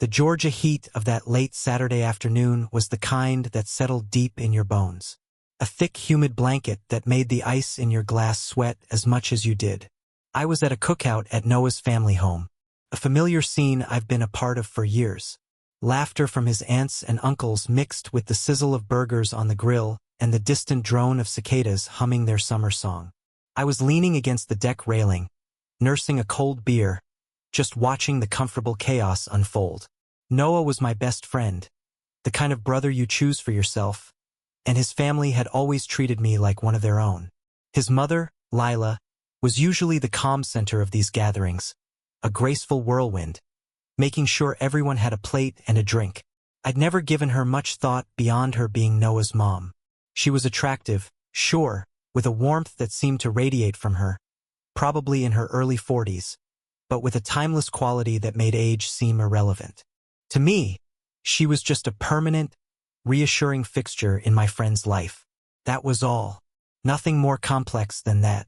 The Georgia heat of that late Saturday afternoon was the kind that settled deep in your bones. A thick, humid blanket that made the ice in your glass sweat as much as you did. I was at a cookout at Noah's family home. A familiar scene I've been a part of for years. Laughter from his aunts and uncles mixed with the sizzle of burgers on the grill and the distant drone of cicadas humming their summer song. I was leaning against the deck railing, nursing a cold beer, just watching the comfortable chaos unfold. Noah was my best friend, the kind of brother you choose for yourself, and his family had always treated me like one of their own. His mother, Lila, was usually the calm center of these gatherings, a graceful whirlwind, making sure everyone had a plate and a drink. I'd never given her much thought beyond her being Noah's mom. She was attractive, sure, with a warmth that seemed to radiate from her, probably in her early 40s, but with a timeless quality that made age seem irrelevant. To me, she was just a permanent, reassuring fixture in my friend's life. That was all. Nothing more complex than that.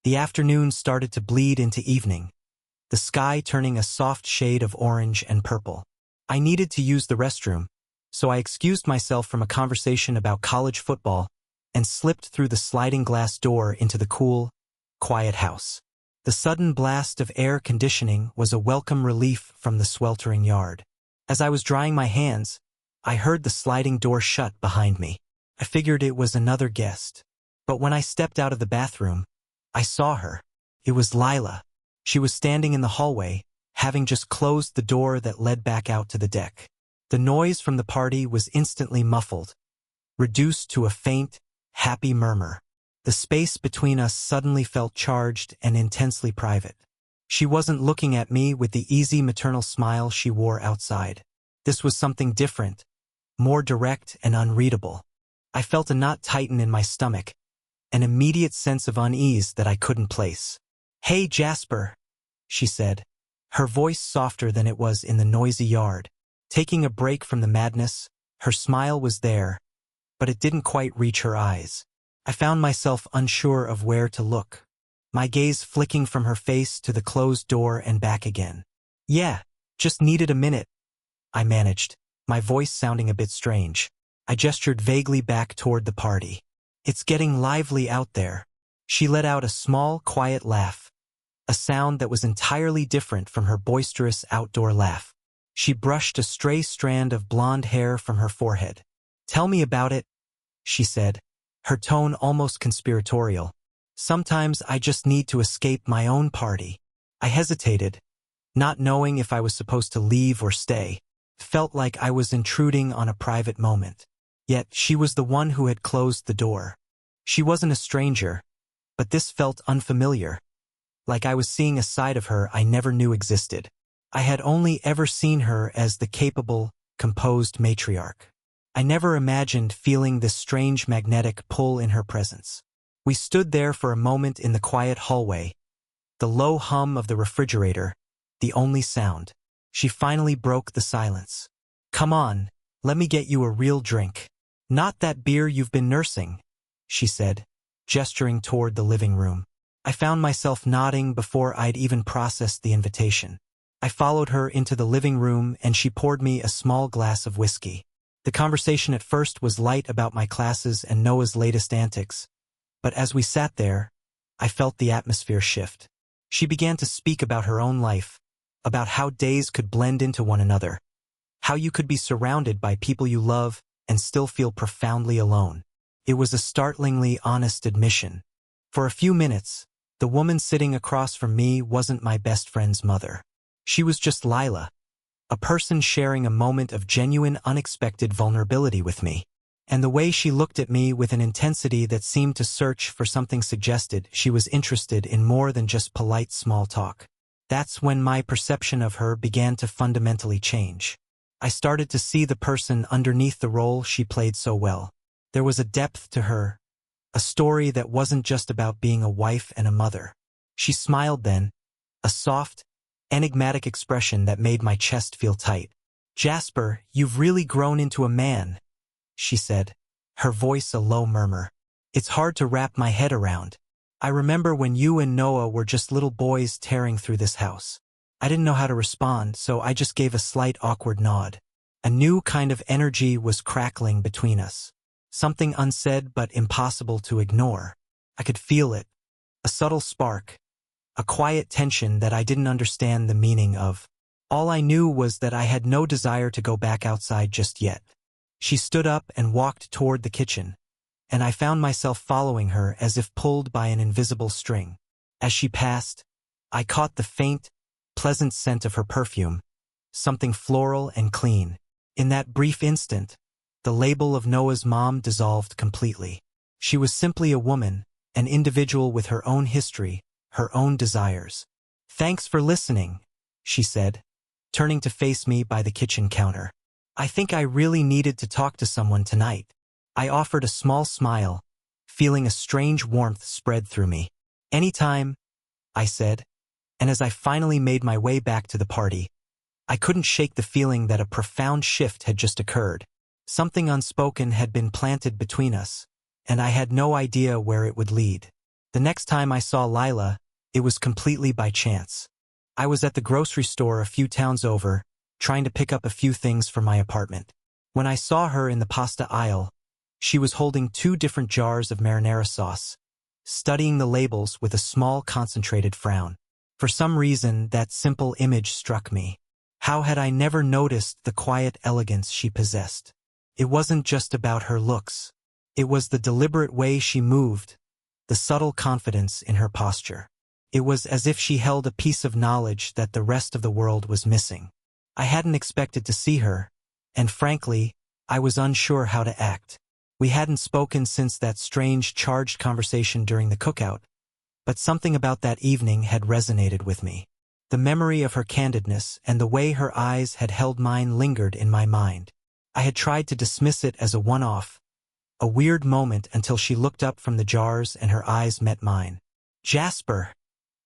The afternoon started to bleed into evening, the sky turning a soft shade of orange and purple. I needed to use the restroom, so I excused myself from a conversation about college football and slipped through the sliding glass door into the cool, quiet house. The sudden blast of air conditioning was a welcome relief from the sweltering yard. As I was drying my hands, I heard the sliding door shut behind me. I figured it was another guest. But when I stepped out of the bathroom, I saw her. It was Lila. She was standing in the hallway, having just closed the door that led back out to the deck. The noise from the party was instantly muffled, reduced to a faint, happy murmur. The space between us suddenly felt charged and intensely private. She wasn't looking at me with the easy maternal smile she wore outside. This was something different, more direct and unreadable. I felt a knot tighten in my stomach, an immediate sense of unease that I couldn't place. "Hey, Jasper," she said, her voice softer than it was in the noisy yard. Taking a break from the madness, her smile was there, but it didn't quite reach her eyes. I found myself unsure of where to look, my gaze flicking from her face to the closed door and back again. "Yeah, just needed a minute," I managed, my voice sounding a bit strange. I gestured vaguely back toward the party. "It's getting lively out there." She let out a small, quiet laugh, a sound that was entirely different from her boisterous outdoor laugh. She brushed a stray strand of blonde hair from her forehead. "Tell me about it," she said, her tone almost conspiratorial. "Sometimes I just need to escape my own party." I hesitated, not knowing if I was supposed to leave or stay. Felt like I was intruding on a private moment. Yet she was the one who had closed the door. She wasn't a stranger, but this felt unfamiliar, like I was seeing a side of her I never knew existed. I had only ever seen her as the capable, composed matriarch. I never imagined feeling this strange magnetic pull in her presence. We stood there for a moment in the quiet hallway, the low hum of the refrigerator, the only sound. She finally broke the silence. "Come on, let me get you a real drink." "Not that beer you've been nursing," she said, gesturing toward the living room. I found myself nodding before I'd even processed the invitation. I followed her into the living room and she poured me a small glass of whiskey. The conversation at first was light about my classes and Noah's latest antics, but as we sat there, I felt the atmosphere shift. She began to speak about her own life, about how days could blend into one another, how you could be surrounded by people you love and still feel profoundly alone. It was a startlingly honest admission. For a few minutes, the woman sitting across from me wasn't my best friend's mother. She was just Lila, a person sharing a moment of genuine, unexpected vulnerability with me. And the way she looked at me with an intensity that seemed to search for something suggested she was interested in more than just polite small talk. That's when my perception of her began to fundamentally change. I started to see the person underneath the role she played so well. There was a depth to her, a story that wasn't just about being a wife and a mother. She smiled then, a soft, enigmatic expression that made my chest feel tight. "Jasper, you've really grown into a man," she said, her voice a low murmur. "It's hard to wrap my head around. I remember when you and Noah were just little boys tearing through this house. I didn't know how to respond, so I just gave a slight awkward nod. A new kind of energy was crackling between us. Something unsaid but impossible to ignore. I could feel it. A subtle spark. A quiet tension that I didn't understand the meaning of. All I knew was that I had no desire to go back outside just yet. She stood up and walked toward the kitchen, and I found myself following her as if pulled by an invisible string. As she passed, I caught the faint, pleasant scent of her perfume, something floral and clean. In that brief instant, the label of Noah's mom dissolved completely. She was simply a woman, an individual with her own history, her own desires. "Thanks for listening," she said, turning to face me by the kitchen counter. "I think I really needed to talk to someone tonight." I offered a small smile, feeling a strange warmth spread through me. "Anytime," I said, and as I finally made my way back to the party, I couldn't shake the feeling that a profound shift had just occurred. Something unspoken had been planted between us, and I had no idea where it would lead. The next time I saw Lila, it was completely by chance. I was at the grocery store a few towns over, trying to pick up a few things for my apartment. When I saw her in the pasta aisle, she was holding 2 different jars of marinara sauce, studying the labels with a small concentrated frown. For some reason, that simple image struck me. How had I never noticed the quiet elegance she possessed? It wasn't just about her looks. It was the deliberate way she moved, the subtle confidence in her posture. It was as if she held a piece of knowledge that the rest of the world was missing. I hadn't expected to see her, and frankly, I was unsure how to act. We hadn't spoken since that strange, charged conversation during the cookout, but something about that evening had resonated with me. The memory of her candidness and the way her eyes had held mine lingered in my mind. I had tried to dismiss it as a one-off, a weird moment until she looked up from the jars and her eyes met mine. "Jasper,"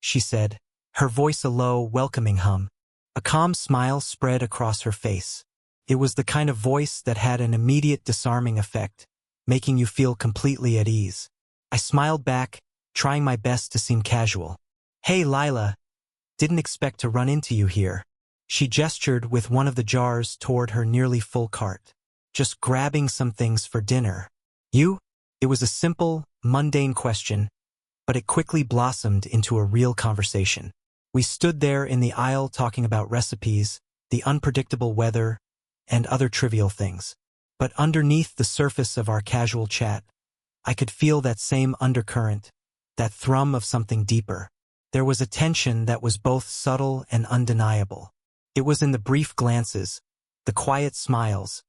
she said, her voice a low, welcoming hum. A calm smile spread across her face. It was the kind of voice that had an immediate disarming effect, making you feel completely at ease. I smiled back, trying my best to seem casual. "Hey, Lila. Didn't expect to run into you here." She gestured with one of the jars toward her nearly full cart. "Just grabbing some things for dinner." "You?" It was a simple, mundane question, but it quickly blossomed into a real conversation. We stood there in the aisle talking about recipes, the unpredictable weather, and other trivial things. But underneath the surface of our casual chat, I could feel that same undercurrent, that thrum of something deeper. There was a tension that was both subtle and undeniable. It was in the brief glances, the quiet smiles,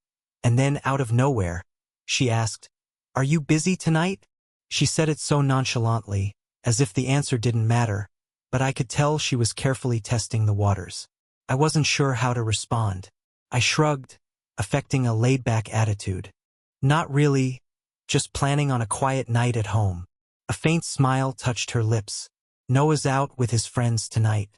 and then out of nowhere, she asked, "Are you busy tonight?" She said it so nonchalantly, as if the answer didn't matter, but I could tell she was carefully testing the waters. I wasn't sure how to respond. I shrugged, affecting a laid-back attitude. "Not really, just planning on a quiet night at home." A faint smile touched her lips. "Noah's out with his friends tonight.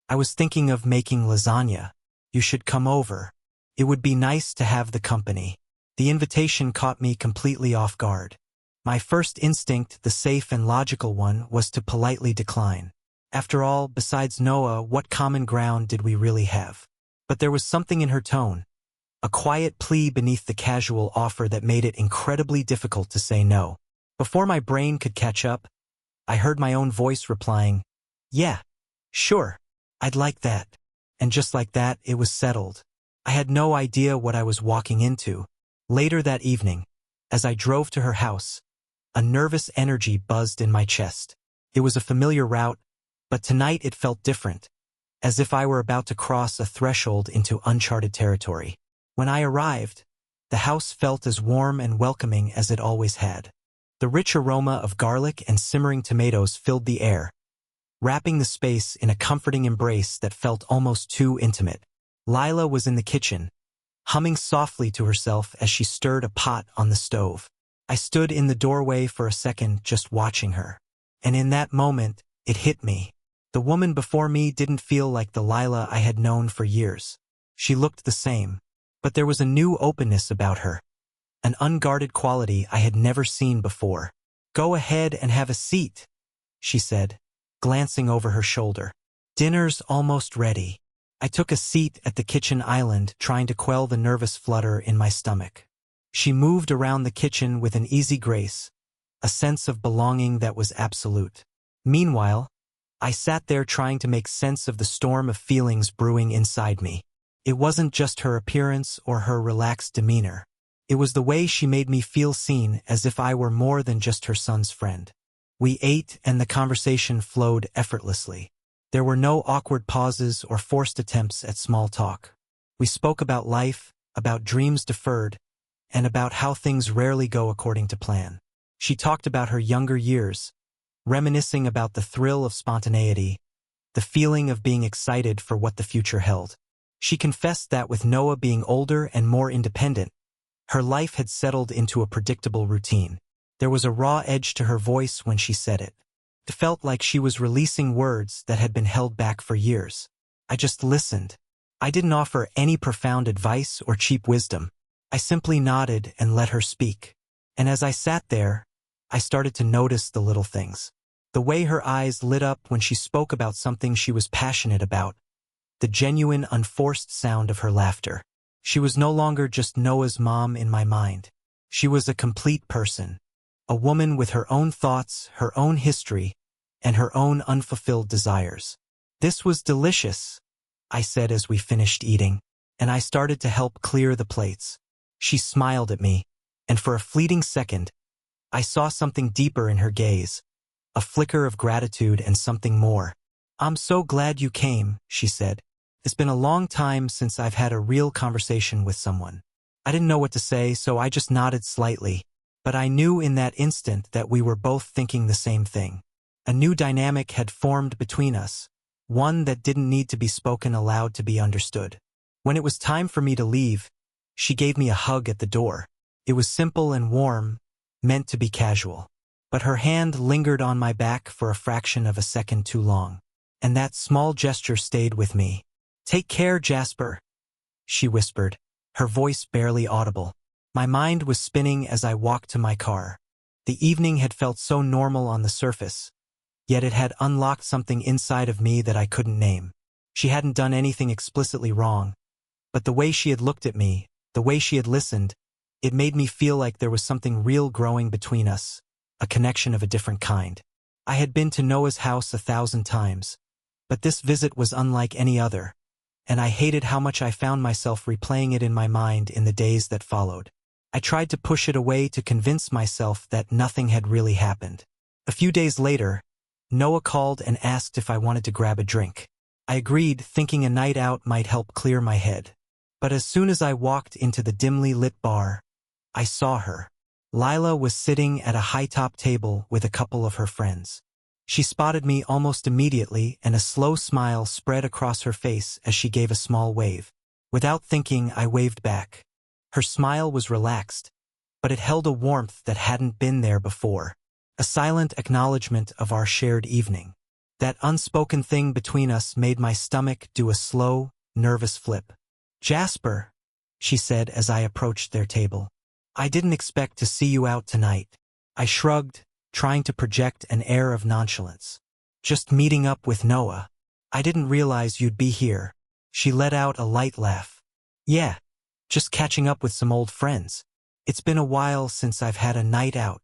I was thinking of making lasagna. You should come over. It would be nice to have the company." The invitation caught me completely off guard. My first instinct, the safe and logical one, was to politely decline. After all, besides Noah, what common ground did we really have? But there was something in her tone, a quiet plea beneath the casual offer that made it incredibly difficult to say no. Before my brain could catch up, I heard my own voice replying, "Yeah, sure, I'd like that." And just like that, it was settled. I had no idea what I was walking into. Later that evening, as I drove to her house, a nervous energy buzzed in my chest. It was a familiar route, but tonight it felt different, as if I were about to cross a threshold into uncharted territory. When I arrived, the house felt as warm and welcoming as it always had. The rich aroma of garlic and simmering tomatoes filled the air, wrapping the space in a comforting embrace that felt almost too intimate. Lila was in the kitchen, humming softly to herself as she stirred a pot on the stove. I stood in the doorway for a second just watching her. And in that moment, it hit me. The woman before me didn't feel like the Lila I had known for years. She looked the same, but there was a new openness about her, an unguarded quality I had never seen before. "Go ahead and have a seat," she said, glancing over her shoulder. "Dinner's almost ready." I took a seat at the kitchen island, trying to quell the nervous flutter in my stomach. She moved around the kitchen with an easy grace, a sense of belonging that was absolute. Meanwhile, I sat there trying to make sense of the storm of feelings brewing inside me. It wasn't just her appearance or her relaxed demeanor. It was the way she made me feel seen, as if I were more than just her son's friend. We ate, and the conversation flowed effortlessly. There were no awkward pauses or forced attempts at small talk. We spoke about life, about dreams deferred, and about how things rarely go according to plan. She talked about her younger years, reminiscing about the thrill of spontaneity, the feeling of being excited for what the future held. She confessed that with Noah being older and more independent, her life had settled into a predictable routine. There was a raw edge to her voice when she said it. It felt like she was releasing words that had been held back for years. I just listened. I didn't offer any profound advice or cheap wisdom. I simply nodded and let her speak. And as I sat there, I started to notice the little things. The way her eyes lit up when she spoke about something she was passionate about. The genuine, unforced sound of her laughter. She was no longer just Noah's mom in my mind. She was a complete person. A woman with her own thoughts, her own history, and her own unfulfilled desires. This was delicious, I said as we finished eating, and I started to help clear the plates. She smiled at me, and for a fleeting second, I saw something deeper in her gaze, a flicker of gratitude and something more. "I'm so glad you came," she said. "It's been a long time since I've had a real conversation with someone." I didn't know what to say, so I just nodded slightly. But I knew in that instant that we were both thinking the same thing. A new dynamic had formed between us, one that didn't need to be spoken aloud to be understood. When it was time for me to leave, she gave me a hug at the door. It was simple and warm, meant to be casual. But her hand lingered on my back for a fraction of a second too long. And that small gesture stayed with me. "Take care, Jasper," she whispered, her voice barely audible. My mind was spinning as I walked to my car. The evening had felt so normal on the surface, yet it had unlocked something inside of me that I couldn't name. She hadn't done anything explicitly wrong, but the way she had looked at me, the way she had listened, it made me feel like there was something real growing between us, a connection of a different kind. I had been to Noah's house 1,000 times, but this visit was unlike any other, and I hated how much I found myself replaying it in my mind in the days that followed. I tried to push it away to convince myself that nothing had really happened. A few days later, Noah called and asked if I wanted to grab a drink. I agreed, thinking a night out might help clear my head. But as soon as I walked into the dimly lit bar, I saw her. Lila was sitting at a high-top table with a couple of her friends. She spotted me almost immediately, and a slow smile spread across her face as she gave a small wave. Without thinking, I waved back. Her smile was relaxed, but it held a warmth that hadn't been there before. A silent acknowledgement of our shared evening. That unspoken thing between us made my stomach do a slow, nervous flip. "Jasper," she said as I approached their table. "I didn't expect to see you out tonight." I shrugged, trying to project an air of nonchalance. "Just meeting up with Noah. I didn't realize you'd be here." She let out a light laugh. "Yeah. Just catching up with some old friends. It's been a while since I've had a night out."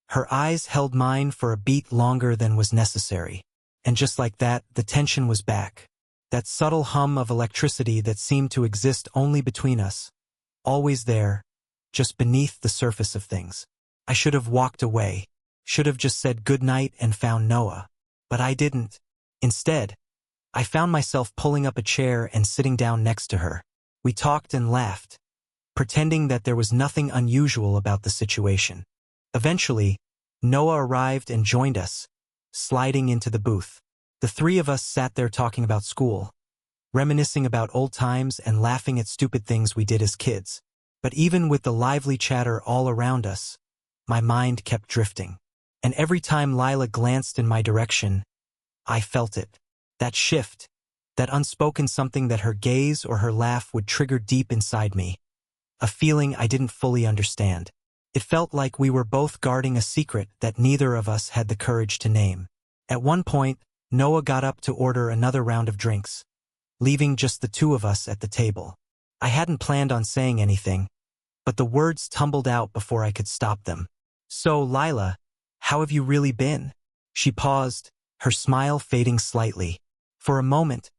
Her eyes held mine for a beat longer than was necessary. And just like that, the tension was back. That subtle hum of electricity that seemed to exist only between us. Always there, just beneath the surface of things. I should have walked away. Should have just said goodnight and found Noah. But I didn't. Instead, I found myself pulling up a chair and sitting down next to her. We talked and laughed, pretending that there was nothing unusual about the situation. Eventually, Noah arrived and joined us, sliding into the booth. The three of us sat there talking about school, reminiscing about old times and laughing at stupid things we did as kids. But even with the lively chatter all around us, my mind kept drifting. And every time Lila glanced in my direction, I felt it. That shift. That unspoken something that her gaze or her laugh would trigger deep inside me. A feeling I didn't fully understand. It felt like we were both guarding a secret that neither of us had the courage to name. At one point, Noah got up to order another round of drinks, leaving just the two of us at the table. I hadn't planned on saying anything, but the words tumbled out before I could stop them. "So, Lila, how have you really been?" She paused, her smile fading slightly. For a moment,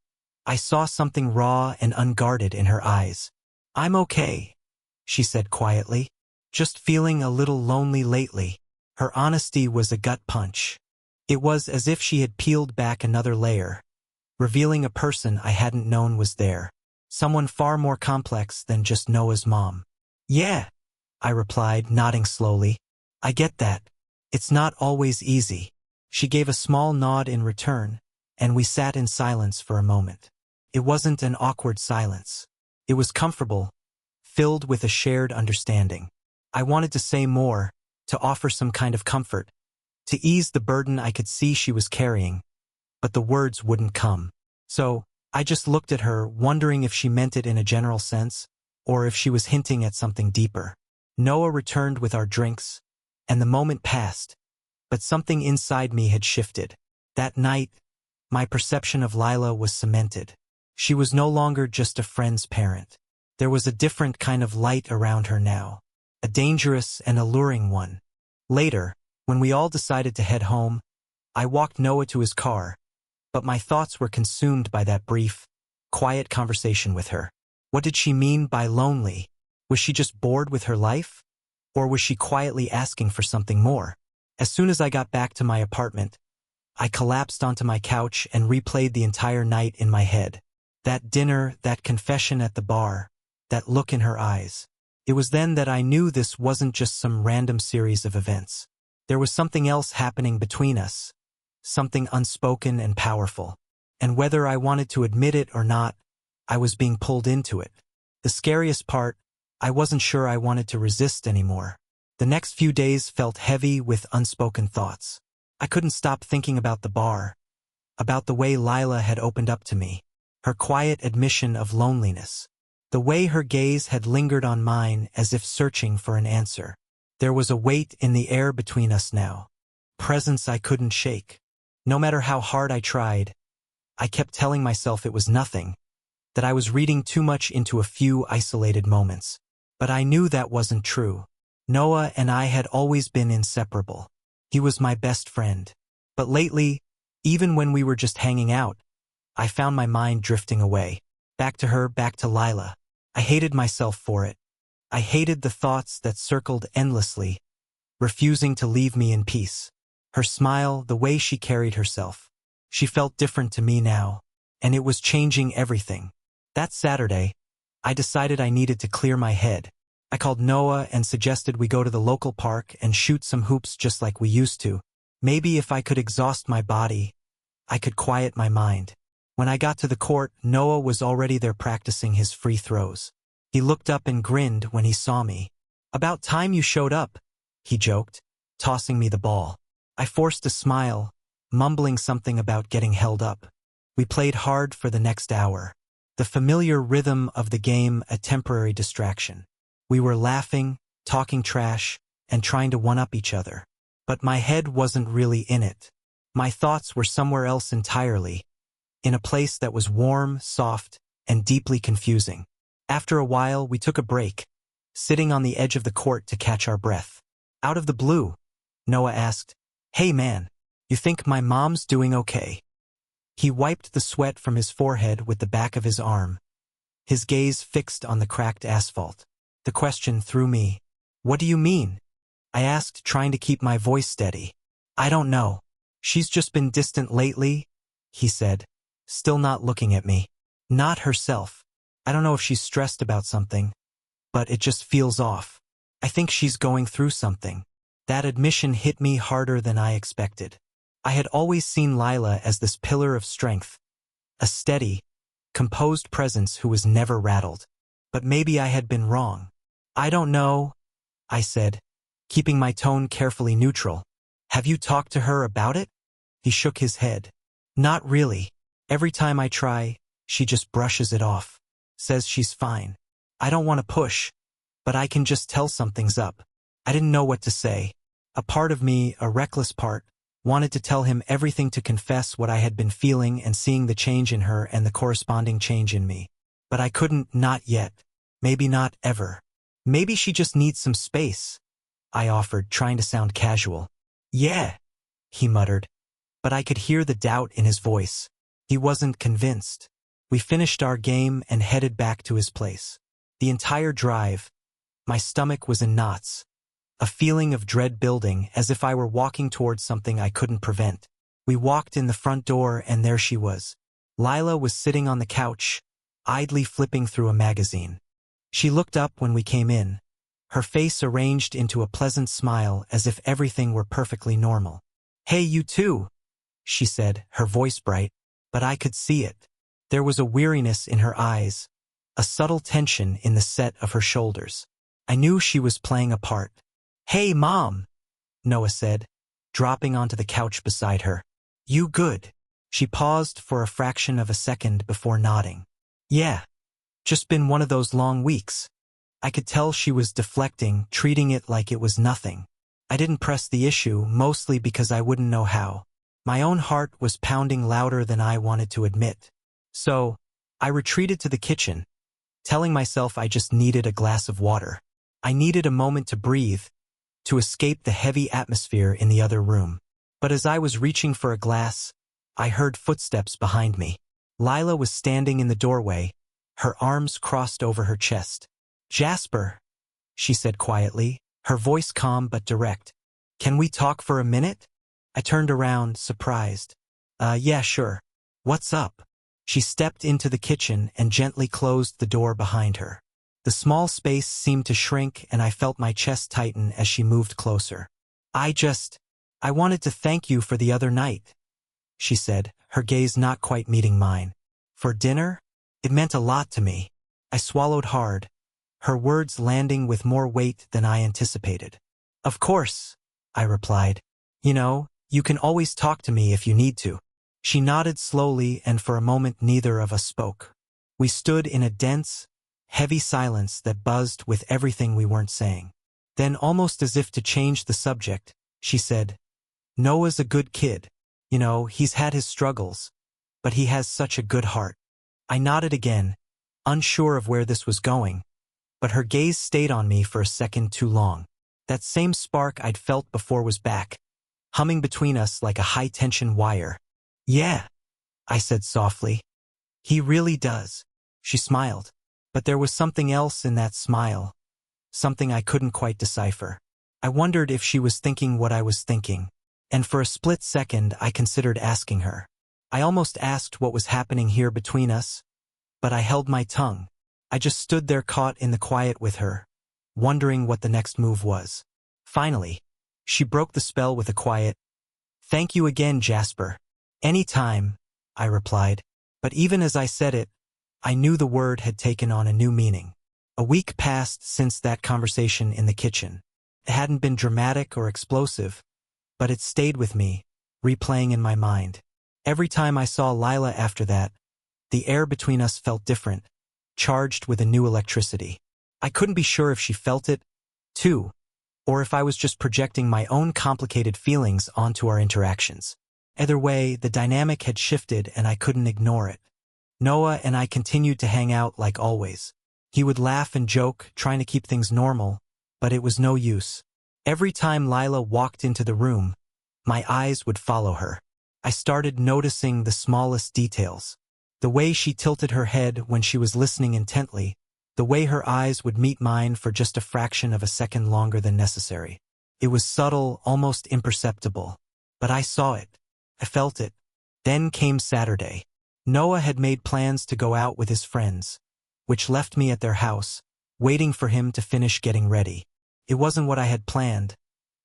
I saw something raw and unguarded in her eyes. "I'm okay," she said quietly. "Just feeling a little lonely lately." Her honesty was a gut punch. It was as if she had peeled back another layer, revealing a person I hadn't known was there. Someone far more complex than just Noah's mom. "Yeah," I replied, nodding slowly. "I get that. It's not always easy." She gave a small nod in return, and we sat in silence for a moment. It wasn't an awkward silence. It was comfortable, filled with a shared understanding. I wanted to say more, to offer some kind of comfort, to ease the burden I could see she was carrying, but the words wouldn't come. So, I just looked at her, wondering if she meant it in a general sense, or if she was hinting at something deeper. Noah returned with our drinks, and the moment passed, but something inside me had shifted. That night, my perception of Lila was cemented. She was no longer just a friend's parent. There was a different kind of light around her now, a dangerous and alluring one. Later, when we all decided to head home, I walked Noah to his car, but my thoughts were consumed by that brief, quiet conversation with her. What did she mean by lonely? Was she just bored with her life? Or was she quietly asking for something more? As soon as I got back to my apartment, I collapsed onto my couch and replayed the entire night in my head. That dinner, that confession at the bar, that look in her eyes. It was then that I knew this wasn't just some random series of events. There was something else happening between us, something unspoken and powerful. And whether I wanted to admit it or not, I was being pulled into it. The scariest part, I wasn't sure I wanted to resist anymore. The next few days felt heavy with unspoken thoughts. I couldn't stop thinking about the bar, about the way Lila had opened up to me, her quiet admission of loneliness, the way her gaze had lingered on mine as if searching for an answer. There was a weight in the air between us now, presence I couldn't shake. No matter how hard I tried, I kept telling myself it was nothing, that I was reading too much into a few isolated moments. But I knew that wasn't true. Noah and I had always been inseparable. He was my best friend. But lately, even when we were just hanging out, I found my mind drifting away. Back to her, back to Lila. I hated myself for it. I hated the thoughts that circled endlessly, refusing to leave me in peace. Her smile, the way she carried herself. She felt different to me now, and it was changing everything. That Saturday, I decided I needed to clear my head. I called Noah and suggested we go to the local park and shoot some hoops just like we used to. Maybe if I could exhaust my body, I could quiet my mind. When I got to the court, Noah was already there practicing his free throws. He looked up and grinned when he saw me. "About time you showed up," he joked, tossing me the ball. I forced a smile, mumbling something about getting held up. We played hard for the next hour. The familiar rhythm of the game a temporary distraction. We were laughing, talking trash, and trying to one-up each other. But my head wasn't really in it. My thoughts were somewhere else entirely, in a place that was warm, soft, and deeply confusing. After a while, we took a break, sitting on the edge of the court to catch our breath. Out of the blue, Noah asked, "Hey man, you think my mom's doing okay?" He wiped the sweat from his forehead with the back of his arm, his gaze fixed on the cracked asphalt. The question threw me. "What do you mean?" I asked, trying to keep my voice steady. "I don't know. She's just been distant lately," he said, still not looking at me. "Not herself. I don't know if she's stressed about something, but it just feels off. I think she's going through something." That admission hit me harder than I expected. I had always seen Lila as this pillar of strength, a steady, composed presence who was never rattled. But maybe I had been wrong. "I don't know," I said, keeping my tone carefully neutral. "Have you talked to her about it?" He shook his head. "Not really. Every time I try, she just brushes it off, says she's fine. I don't want to push, but I can just tell something's up." I didn't know what to say. A part of me, a reckless part, wanted to tell him everything, to confess what I had been feeling and seeing the change in her and the corresponding change in me. But I couldn't, not yet. Maybe not ever. Maybe she just needs some space, I offered, trying to sound casual. Yeah, he muttered, but I could hear the doubt in his voice. He wasn't convinced. We finished our game and headed back to his place. The entire drive, my stomach was in knots. A feeling of dread building, as if I were walking towards something I couldn't prevent. We walked in the front door and there she was. Lila was sitting on the couch, idly flipping through a magazine. She looked up when we came in, her face arranged into a pleasant smile as if everything were perfectly normal. "Hey, you too," she said, her voice bright, but I could see it. There was a weariness in her eyes, a subtle tension in the set of her shoulders. I knew she was playing a part. "Hey, Mom," Noah said, dropping onto the couch beside her. "You good?" She paused for a fraction of a second before nodding. "Yeah. Just been one of those long weeks." I could tell she was deflecting, treating it like it was nothing. I didn't press the issue, mostly because I wouldn't know how. My own heart was pounding louder than I wanted to admit. So, I retreated to the kitchen, telling myself I just needed a glass of water. I needed a moment to breathe, to escape the heavy atmosphere in the other room. But as I was reaching for a glass, I heard footsteps behind me. Lila was standing in the doorway, her arms crossed over her chest. "Jasper," she said quietly, her voice calm but direct. "Can we talk for a minute?" I turned around, surprised. Yeah, sure. What's up?" She stepped into the kitchen and gently closed the door behind her. The small space seemed to shrink and I felt my chest tighten as she moved closer. I wanted to thank you for the other night," she said, her gaze not quite meeting mine. "For dinner? It meant a lot to me." I swallowed hard, her words landing with more weight than I anticipated. "Of course," I replied. "You know, you can always talk to me if you need to." She nodded slowly and for a moment neither of us spoke. We stood in a dense, heavy silence that buzzed with everything we weren't saying. Then, almost as if to change the subject, she said, "Noah's a good kid. You know, he's had his struggles, but he has such a good heart." I nodded again, unsure of where this was going, but her gaze stayed on me for a second too long. That same spark I'd felt before was back, humming between us like a high-tension wire. "Yeah," I said softly. "He really does." She smiled, but there was something else in that smile, something I couldn't quite decipher. I wondered if she was thinking what I was thinking, and for a split second I considered asking her. I almost asked what was happening here between us, but I held my tongue. I just stood there caught in the quiet with her, wondering what the next move was. Finally, she broke the spell with a quiet, "Thank you again, Jasper." "Anytime," I replied, but even as I said it, I knew the word had taken on a new meaning. A week passed since that conversation in the kitchen. It hadn't been dramatic or explosive, but it stayed with me, replaying in my mind. Every time I saw Lila after that, the air between us felt different, charged with a new electricity. I couldn't be sure if she felt it, too, or if I was just projecting my own complicated feelings onto our interactions. Either way, the dynamic had shifted and I couldn't ignore it. Noah and I continued to hang out like always. He would laugh and joke, trying to keep things normal, but it was no use. Every time Lila walked into the room, my eyes would follow her. I started noticing the smallest details. The way she tilted her head when she was listening intently, the way her eyes would meet mine for just a fraction of a second longer than necessary. It was subtle, almost imperceptible, but I saw it. I felt it. Then came Saturday. Noah had made plans to go out with his friends, which left me at their house, waiting for him to finish getting ready. It wasn't what I had planned,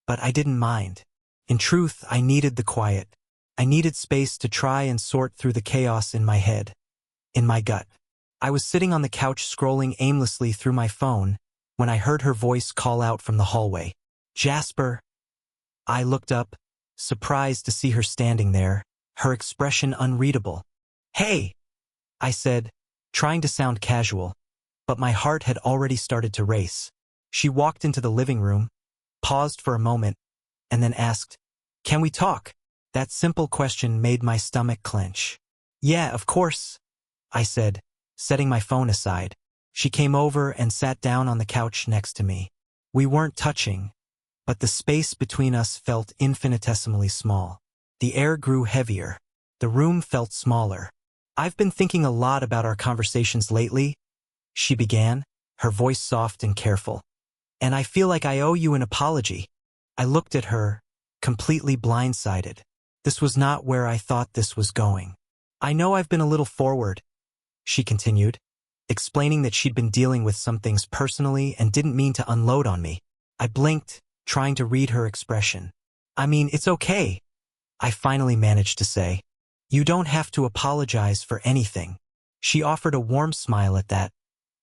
but I didn't mind. In truth, I needed the quiet. I needed space to try and sort through the chaos in my head, in my gut. I was sitting on the couch scrolling aimlessly through my phone when I heard her voice call out from the hallway. "Jasper." I looked up, surprised to see her standing there, her expression unreadable. "Hey," I said, trying to sound casual, but my heart had already started to race. She walked into the living room, paused for a moment, and then asked, "Can we talk?" That simple question made my stomach clench. Yeah, of course, I said, setting my phone aside. She came over and sat down on the couch next to me. We weren't touching, but the space between us felt infinitesimally small. The air grew heavier. The room felt smaller. I've been thinking a lot about our conversations lately, she began, her voice soft and careful. And I feel like I owe you an apology. I looked at her, completely blindsided. This was not where I thought this was going. I know I've been a little forward, she continued, explaining that she'd been dealing with some things personally and didn't mean to unload on me. I blinked, trying to read her expression. I mean, it's okay, I finally managed to say. You don't have to apologize for anything. She offered a warm smile at that,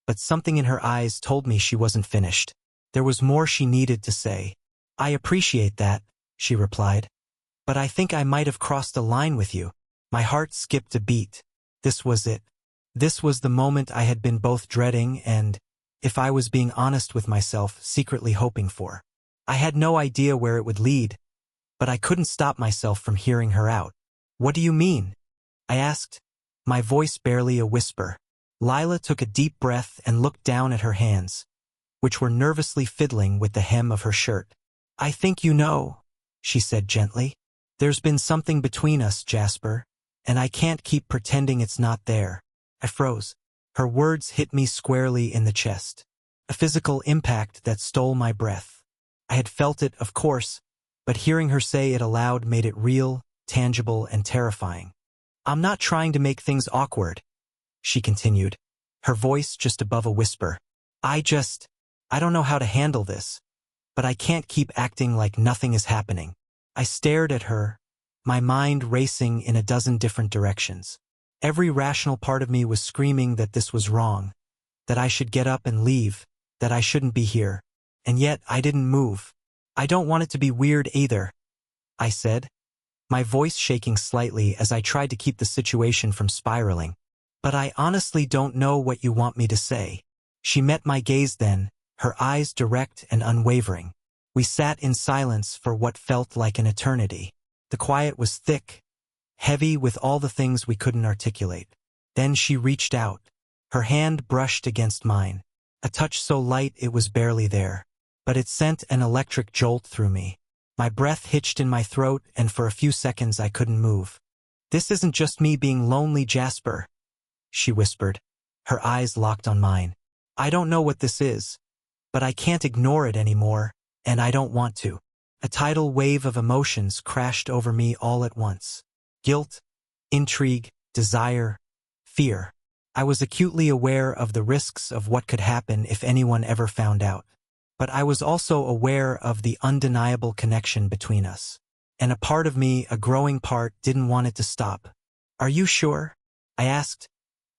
but something in her eyes told me she wasn't finished. There was more she needed to say. I appreciate that, she replied. But I think I might have crossed a line with you. My heart skipped a beat. This was it. This was the moment I had been both dreading and, if I was being honest with myself, secretly hoping for. I had no idea where it would lead, but I couldn't stop myself from hearing her out. What do you mean? I asked, my voice barely a whisper. Lila took a deep breath and looked down at her hands, which were nervously fiddling with the hem of her shirt. I think you know, she said gently. There's been something between us, Jasper, and I can't keep pretending it's not there. I froze. Her words hit me squarely in the chest. A physical impact that stole my breath. I had felt it, of course, but hearing her say it aloud made it real, tangible, and terrifying. I'm not trying to make things awkward, she continued, her voice just above a whisper. I don't know how to handle this, but I can't keep acting like nothing is happening. I stared at her, my mind racing in a dozen different directions. Every rational part of me was screaming that this was wrong, that I should get up and leave, that I shouldn't be here. And yet I didn't move. I don't want it to be weird either, I said, my voice shaking slightly as I tried to keep the situation from spiraling. But I honestly don't know what you want me to say. She met my gaze then, her eyes direct and unwavering. We sat in silence for what felt like an eternity. The quiet was thick, heavy with all the things we couldn't articulate. Then she reached out. Her hand brushed against mine, a touch so light it was barely there. But it sent an electric jolt through me. My breath hitched in my throat, and for a few seconds I couldn't move. This isn't just me being lonely, Jasper, she whispered, her eyes locked on mine. I don't know what this is, but I can't ignore it anymore, and I don't want to. A tidal wave of emotions crashed over me all at once. Guilt, intrigue, desire, fear. I was acutely aware of the risks of what could happen if anyone ever found out. But I was also aware of the undeniable connection between us. And a part of me, a growing part, didn't want it to stop. Are you sure? I asked,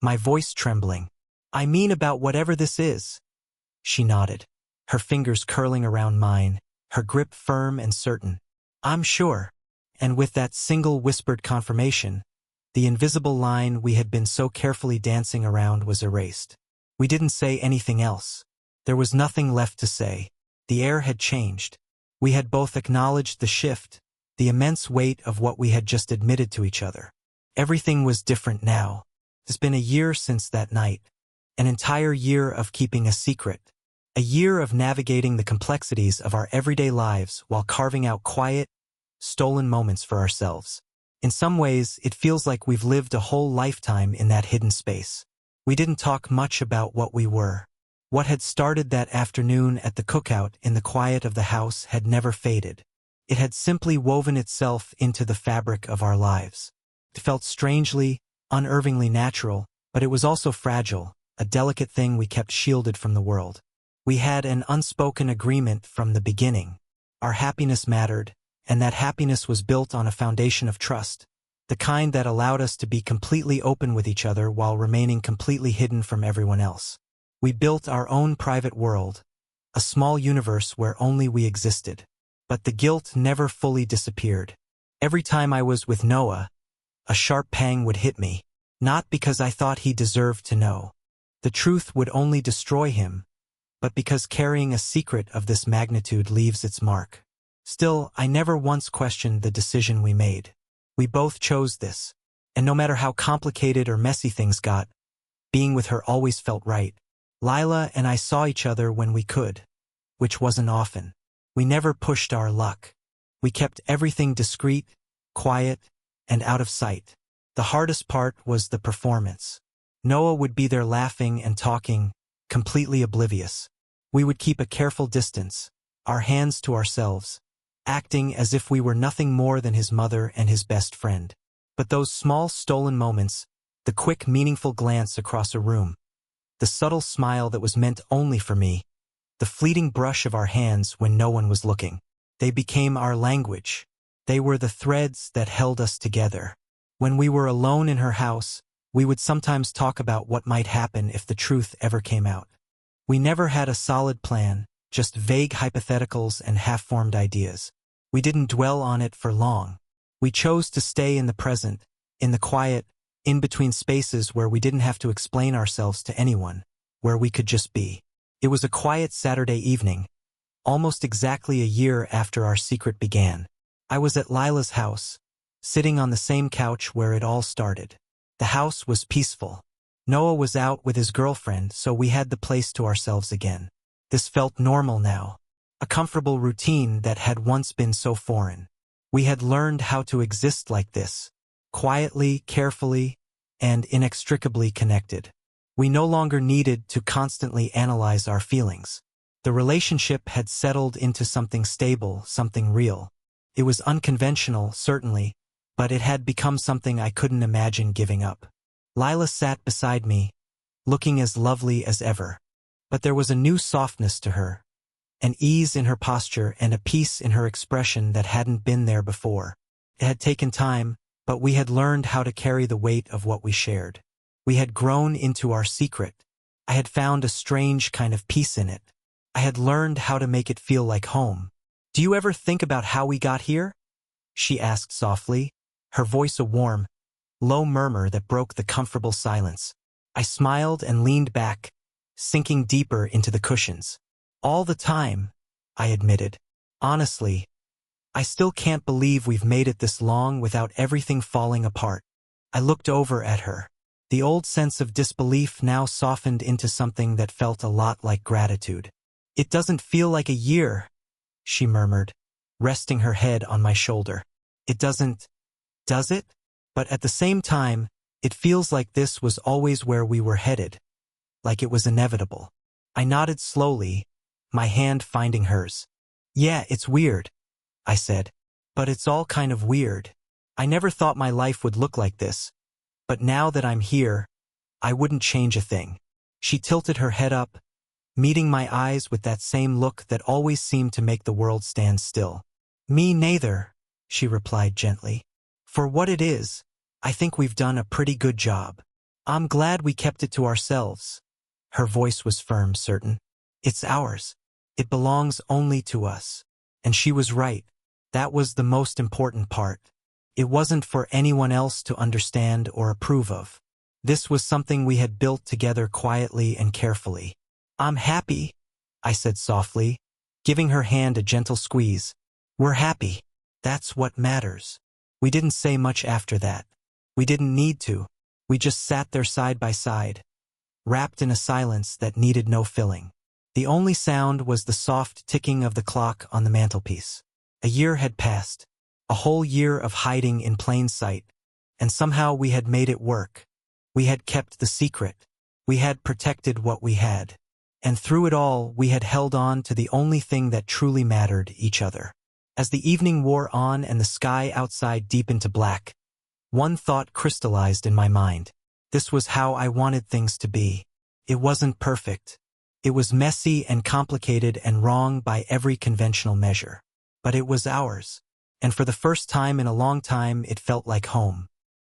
my voice trembling. I mean about whatever this is. She nodded, her fingers curling around mine, her grip firm and certain. I'm sure. And with that single whispered confirmation, the invisible line we had been so carefully dancing around was erased. We didn't say anything else. There was nothing left to say. The air had changed. We had both acknowledged the shift, the immense weight of what we had just admitted to each other. Everything was different now. It's been a year since that night. An entire year of keeping a secret. A year of navigating the complexities of our everyday lives while carving out quiet, stolen moments for ourselves. In some ways, it feels like we've lived a whole lifetime in that hidden space. We didn't talk much about what we were. What had started that afternoon at the cookout in the quiet of the house had never faded. It had simply woven itself into the fabric of our lives. It felt strangely, unnervingly natural, but it was also fragile, a delicate thing we kept shielded from the world. We had an unspoken agreement from the beginning. Our happiness mattered, and that happiness was built on a foundation of trust, the kind that allowed us to be completely open with each other while remaining completely hidden from everyone else. We built our own private world, a small universe where only we existed. But the guilt never fully disappeared. Every time I was with Noah, a sharp pang would hit me, not because I thought he deserved to know. The truth would only destroy him, but because carrying a secret of this magnitude leaves its mark. Still, I never once questioned the decision we made. We both chose this. And no matter how complicated or messy things got, being with her always felt right. Lila and I saw each other when we could, which wasn't often. We never pushed our luck. We kept everything discreet, quiet, and out of sight. The hardest part was the performance. Noah would be there laughing and talking, completely oblivious. We would keep a careful distance, our hands to ourselves, acting as if we were nothing more than his mother and his best friend. But those small stolen moments, the quick meaningful glance across a room, the subtle smile that was meant only for me, the fleeting brush of our hands when no one was looking, they became our language. They were the threads that held us together. When we were alone in her house, we would sometimes talk about what might happen if the truth ever came out. We never had a solid plan, just vague hypotheticals and half-formed ideas. We didn't dwell on it for long. We chose to stay in the present, in the quiet, in-between spaces where we didn't have to explain ourselves to anyone, where we could just be. It was a quiet Saturday evening, almost exactly a year after our secret began. I was at Lila's house, sitting on the same couch where it all started. The house was peaceful. Noah was out with his girlfriend, so we had the place to ourselves again. This felt normal now, a comfortable routine that had once been so foreign. We had learned how to exist like this, quietly, carefully, and inextricably connected. We no longer needed to constantly analyze our feelings. The relationship had settled into something stable, something real. It was unconventional, certainly, but it had become something I couldn't imagine giving up. Lila sat beside me, looking as lovely as ever. But there was a new softness to her, an ease in her posture and a peace in her expression that hadn't been there before. It had taken time, but we had learned how to carry the weight of what we shared. We had grown into our secret. I had found a strange kind of peace in it. I had learned how to make it feel like home. "Do you ever think about how we got here?" she asked softly, her voice a warm, low murmur that broke the comfortable silence. I smiled and leaned back, sinking deeper into the cushions. "All the time," I admitted. "Honestly, I still can't believe we've made it this long without everything falling apart." I looked over at her. The old sense of disbelief now softened into something that felt a lot like gratitude. "It doesn't feel like a year," she murmured, resting her head on my shoulder. "It doesn't, does it? But at the same time, it feels like this was always where we were headed, like it was inevitable." I nodded slowly, my hand finding hers. "Yeah, it's weird," I said. "But it's all kind of weird. I never thought my life would look like this. But now that I'm here, I wouldn't change a thing." She tilted her head up, meeting my eyes with that same look that always seemed to make the world stand still. "Me neither," she replied gently. "For what it is, I think we've done a pretty good job. I'm glad we kept it to ourselves." Her voice was firm, certain. "It's ours. It belongs only to us." And she was right. That was the most important part. It wasn't for anyone else to understand or approve of. This was something we had built together quietly and carefully. "I'm happy," I said softly, giving her hand a gentle squeeze. "We're happy. That's what matters." We didn't say much after that. We didn't need to. We just sat there side by side, wrapped in a silence that needed no filling. The only sound was the soft ticking of the clock on the mantelpiece. A year had passed, a whole year of hiding in plain sight, and somehow we had made it work. We had kept the secret. We had protected what we had. And through it all, we had held on to the only thing that truly mattered, each other. As the evening wore on and the sky outside deepened to black, one thought crystallized in my mind. This was how I wanted things to be. It wasn't perfect. It was messy and complicated and wrong by every conventional measure. But it was ours. And for the first time in a long time, it felt like home.